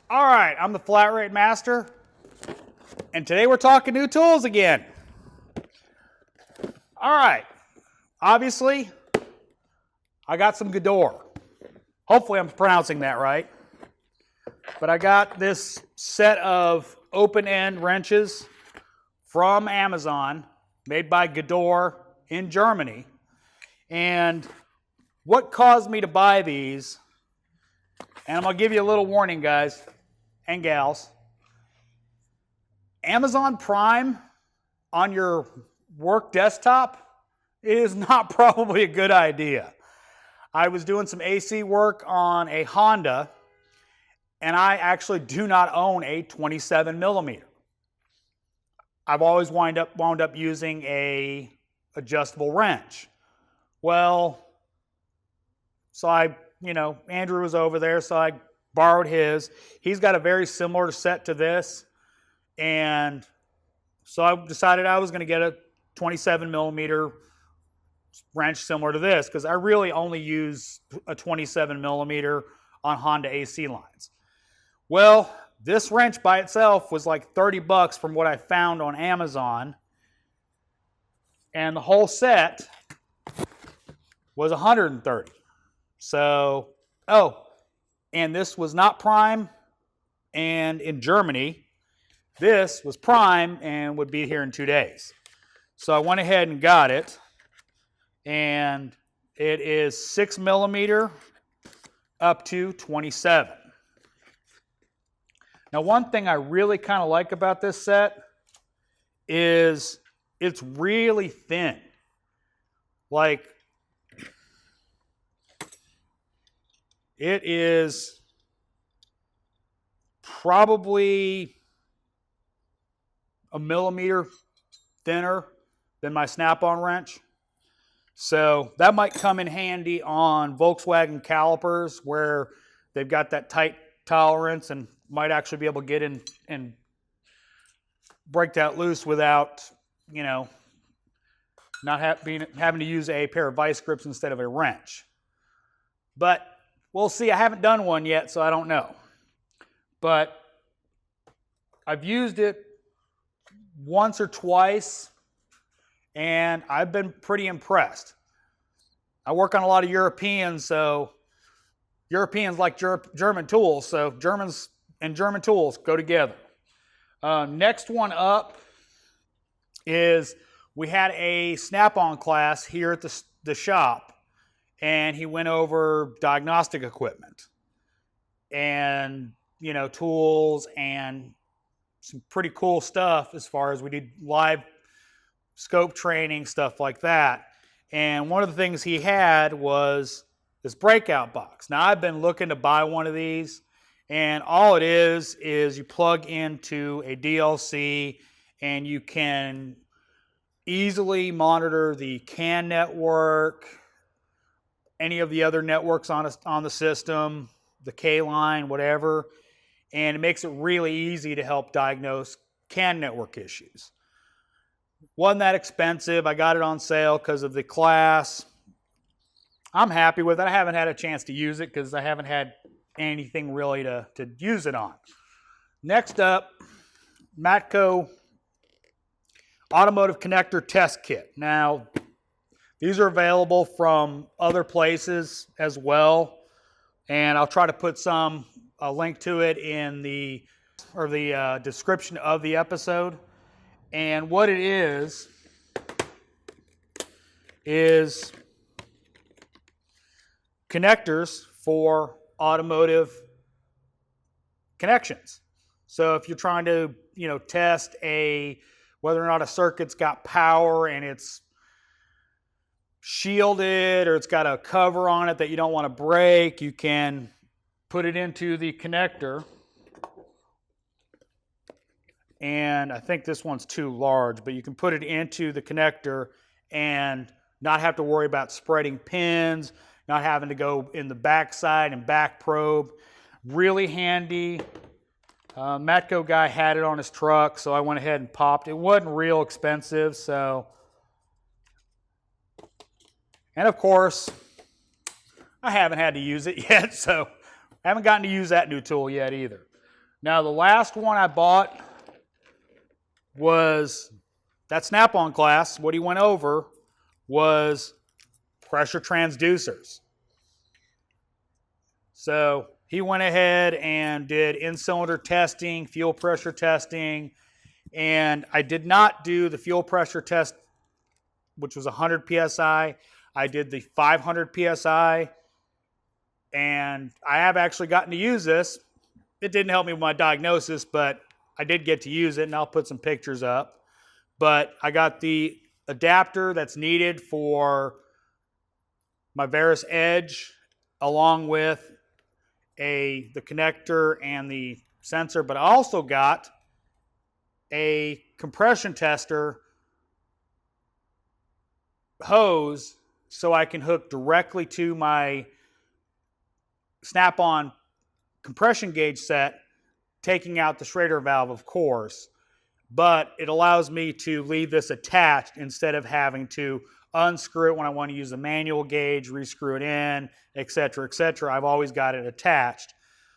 All right, I'm the Flat Rate Master, and today we're talking new tools again. All right, obviously, I got some Gedore. Hopefully I'm pronouncing that right. But I got this set of open-end wrenches from Amazon, made by Gedore in Germany. And what caused me to buy these, and I'm going to give you a little warning, guys and gals. Amazon Prime on your work desktop is not probably a good idea. I was doing some AC work on a Honda, and I actually do not own a 27 millimeter. I've always wound up using a adjustable wrench. Well, so Andrew was over there, so I borrowed his. He's got a very similar set to this, and so I decided I was going to get a 27 millimeter wrench similar to this, because I really only use a 27 millimeter on Honda AC lines. Well, this wrench by itself was like 30 bucks from what I found on Amazon, and the whole set was 130. So, and this was not Prime, and in Germany, this was Prime and would be here in 2 days. So I went ahead and got it, and it is 6 millimeter up to 27. Now, one thing I really kind of like about this set is it's really thin. Like, it is probably a millimeter thinner than my snap-on wrench. So that might come in handy on Volkswagen calipers where they've got that tight tolerance and might actually be able to get in and break that loose without, not having to use a pair of vice grips instead of a wrench. But we'll see. I haven't done one yet, so I don't know. But I've used it once or twice, and I've been pretty impressed. I work on a lot of Europeans, so Europeans like German tools, so Germans and German tools go together. Next one up is we had a snap-on class here at the shop, and he went over diagnostic equipment and, tools and some pretty cool stuff as far as we did live scope training, stuff like that. And one of the things he had was this Breakout Box. Now, I've been looking to buy one of these, and all it is you plug into a DLC, and you can easily monitor the CAN network, any of the other networks on the system, the K-line, whatever, and it makes it really easy to help diagnose CAN network issues. Wasn't that expensive. I got it on sale because of the class. I'm happy with it. I haven't had a chance to use it because I haven't had anything really to use it on. Next up, Matco Automotive Connector Test Kit. Now, these are available from other places as well, and I'll try to put a link to it in the description of the episode. And what it is connectors for automotive connections. So if you're trying to, test whether or not a circuit's got power and it's shielded or it's got a cover on it that you don't want to break, you can put it into the connector. And I think this one's too large, but you can put it into the connector and not have to worry about spreading pins, not having to go in the backside and back probe. Really handy. Matco guy had it on his truck, so I went ahead and popped. It wasn't real expensive, so. And of course, I haven't had to use it yet, so I haven't gotten to use that new tool yet either. Now the last one I bought was that Snap-on class. What he went over was pressure transducers. So he went ahead and did in-cylinder testing, fuel pressure testing, and I did not do the fuel pressure test, which was 100 psi. I did the 500 psi, and I have actually gotten to use this. It didn't help me with my diagnosis, but I did get to use it, and I'll put some pictures up. But I got the adapter that's needed for my Verus Edge, along with the connector and the sensor, but I also got a compression tester hose so I can hook directly to my Snap-on compression gauge set, taking out the Schrader valve, of course, but it allows me to leave this attached instead of having to unscrew it when I want to use the manual gauge, rescrew it in, etc., etc. I've always got it attached.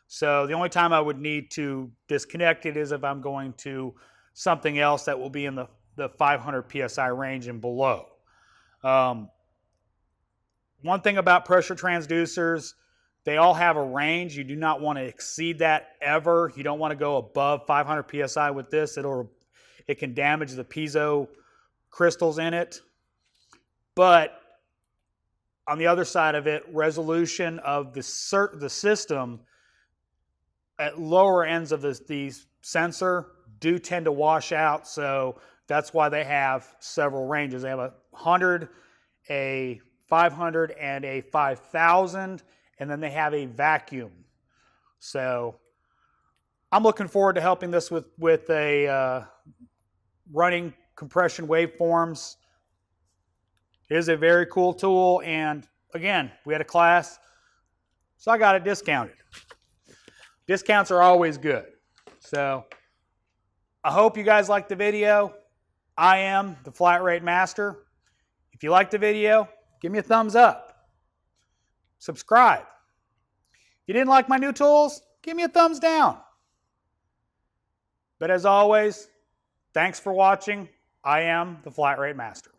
So the only time I would need to disconnect it is if I'm going to something else that will be in the 500 psi range and below. One thing about pressure transducers, they all have a range. You do not want to exceed that ever. You don't want to go above 500 psi with this. It can damage the piezo crystals in it. But on the other side of it, resolution of the system at lower ends of these sensor do tend to wash out. So that's why they have several ranges. They have a 100, a 500, and a 5000, and then they have a vacuum. So I'm looking forward to helping this with a running compression waveforms. It is a very cool tool, and again, we had a class, so I got it discounted. Discounts are always good. So I hope you guys liked the video. I am the Flat Rate Master. If you liked the video, give me a thumbs up. Subscribe. If you didn't like my new tools, give me a thumbs down. But as always, thanks for watching. I am the Flat Rate Master.